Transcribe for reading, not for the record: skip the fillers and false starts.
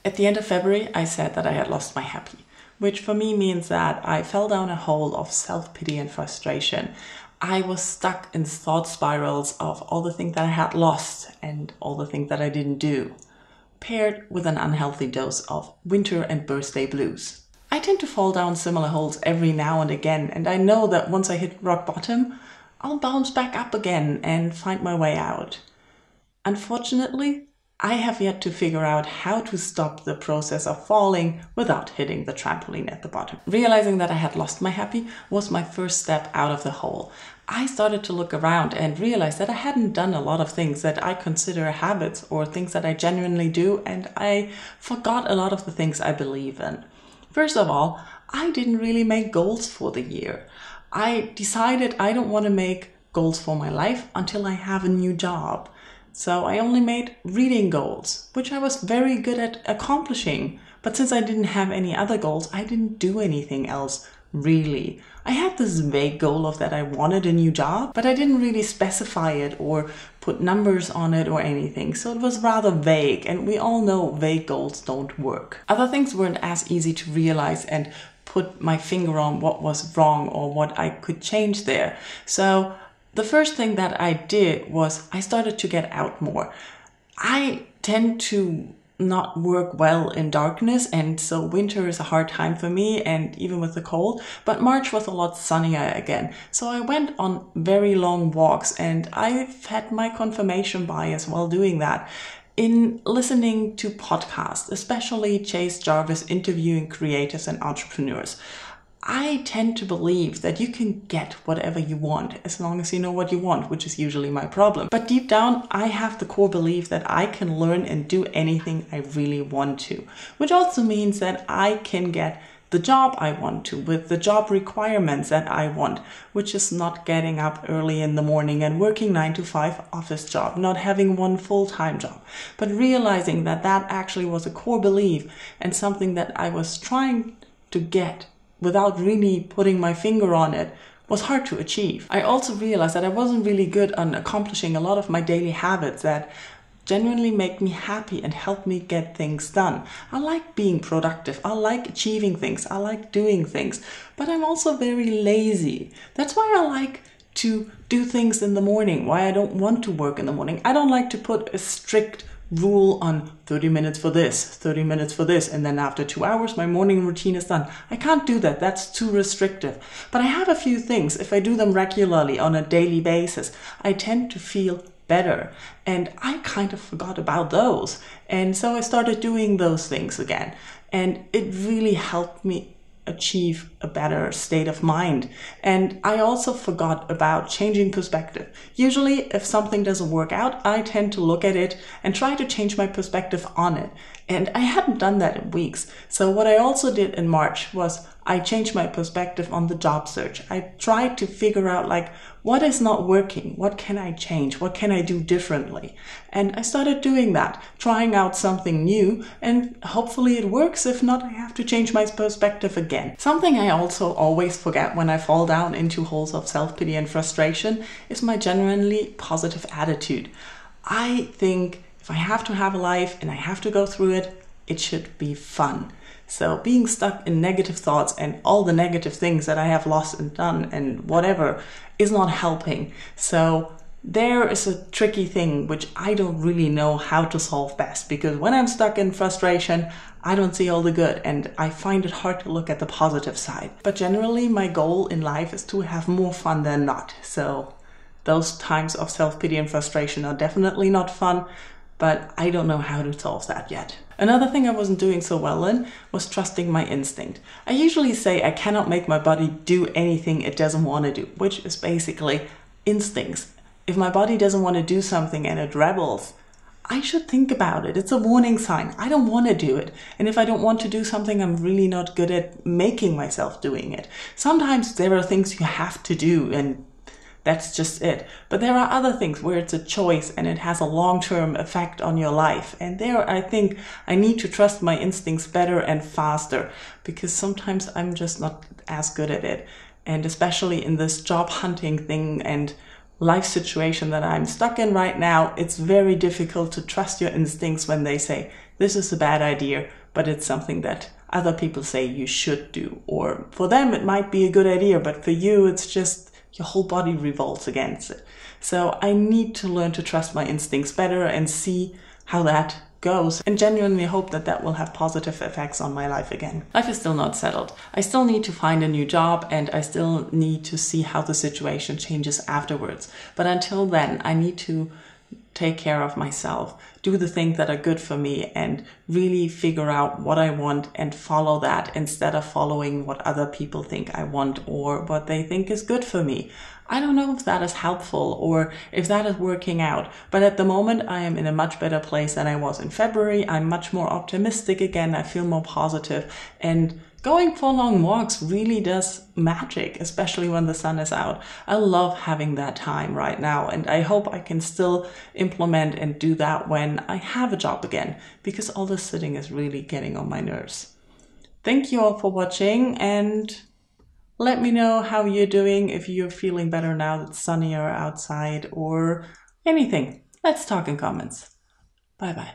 At the end of February, I said that I had lost my happy, which for me means that I fell down a hole of self-pity and frustration. I was stuck in thought spirals of all the things that I had lost and all the things that I didn't do, paired with an unhealthy dose of winter and birthday blues. I tend to fall down similar holes every now and again, and I know that once I hit rock bottom, I'll bounce back up again and find my way out. Unfortunately, I have yet to figure out how to stop the process of falling without hitting the trampoline at the bottom. Realizing that I had lost my happy was my first step out of the hole. I started to look around and realized that I hadn't done a lot of things that I consider habits or things that I genuinely do, and I forgot a lot of the things I believe in. First of all, I didn't really make goals for the year. I decided I don't want to make goals for my life until I have a new job. So I only made reading goals, which I was very good at accomplishing. But since I didn't have any other goals, I didn't do anything else, really. I had this vague goal of that I wanted a new job, but I didn't really specify it or put numbers on it or anything. So it was rather vague, and we all know vague goals don't work. Other things weren't as easy to realize and put my finger on what was wrong or what I could change there. So the first thing that I did was I started to get out more. I tend to not work well in darkness, and so winter is a hard time for me, and even with the cold, but March was a lot sunnier again. So I went on very long walks, and I've had my confirmation bias while doing that in listening to podcasts, especially Chase Jarvis interviewing creators and entrepreneurs. I tend to believe that you can get whatever you want as long as you know what you want, which is usually my problem. But deep down, I have the core belief that I can learn and do anything I really want to, which also means that I can get the job I want to with the job requirements that I want, which is not getting up early in the morning and working 9 to 5 office job, not having one full-time job, but realizing that that actually was a core belief and something that I was trying to get without really putting my finger on it was hard to achieve. I also realized that I wasn't really good on accomplishing a lot of my daily habits that genuinely make me happy and help me get things done. I like being productive. I like achieving things. I like doing things, but I'm also very lazy. That's why I like to do things in the morning, why I don't want to work in the morning. I don't like to put a strict rule on 30 minutes for this, 30 minutes for this, and then after 2 hours my morning routine is done. I can't do that. That's too restrictive. But I have a few things. If I do them regularly on a daily basis, I tend to feel better. And I kind of forgot about those. And so I started doing those things again. And it really helped me achieve a better state of mind. And I also forgot about changing perspective. Usually if something doesn't work out, I tend to look at it and try to change my perspective on it. And I hadn't done that in weeks. So what I also did in March was I changed my perspective on the job search. I tried to figure out what is not working? What can I change? What can I do differently? And I started doing that, trying out something new, and hopefully it works. If not, I have to change my perspective again. Something I also always forget when I fall down into holes of self-pity and frustration is my genuinely positive attitude. I think if I have to have a life and I have to go through it, it should be fun. So being stuck in negative thoughts and all the negative things that I have lost and done and whatever is not helping. So there is a tricky thing which I don't really know how to solve best, because when I'm stuck in frustration, I don't see all the good and I find it hard to look at the positive side. But generally my goal in life is to have more fun than not. So those times of self-pity and frustration are definitely not fun, but I don't know how to solve that yet. Another thing I wasn't doing so well in was trusting my instinct. I usually say I cannot make my body do anything it doesn't want to do, which is basically instincts. If my body doesn't want to do something and it rebels, I should think about it. It's a warning sign. I don't want to do it. And if I don't want to do something, I'm really not good at making myself doing it. Sometimes there are things you have to do and that's just it. But there are other things where it's a choice and it has a long-term effect on your life. And there I think I need to trust my instincts better and faster, because sometimes I'm just not as good at it. And especially in this job hunting thing and life situation that I'm stuck in right now, it's very difficult to trust your instincts when they say, this is a bad idea, but it's something that other people say you should do. Or for them, it might be a good idea, but for you, it's just your whole body revolts against it. So I need to learn to trust my instincts better and see how that goes, and genuinely hope that that will have positive effects on my life again. Life is still not settled. I still need to find a new job, and I still need to see how the situation changes afterwards. But until then, I need to take care of myself, do the things that are good for me, and really figure out what I want and follow that instead of following what other people think I want or what they think is good for me. I don't know if that is helpful or if that is working out, but at the moment I am in a much better place than I was in February. I'm much more optimistic again. I feel more positive, and going for long walks really does magic, especially when the sun is out. I love having that time right now, and I hope I can still implement and do that when I have a job again, because all this sitting is really getting on my nerves. Thank you all for watching, and let me know how you're doing, if you're feeling better now that it's sunnier outside or anything. Let's talk in comments. Bye bye.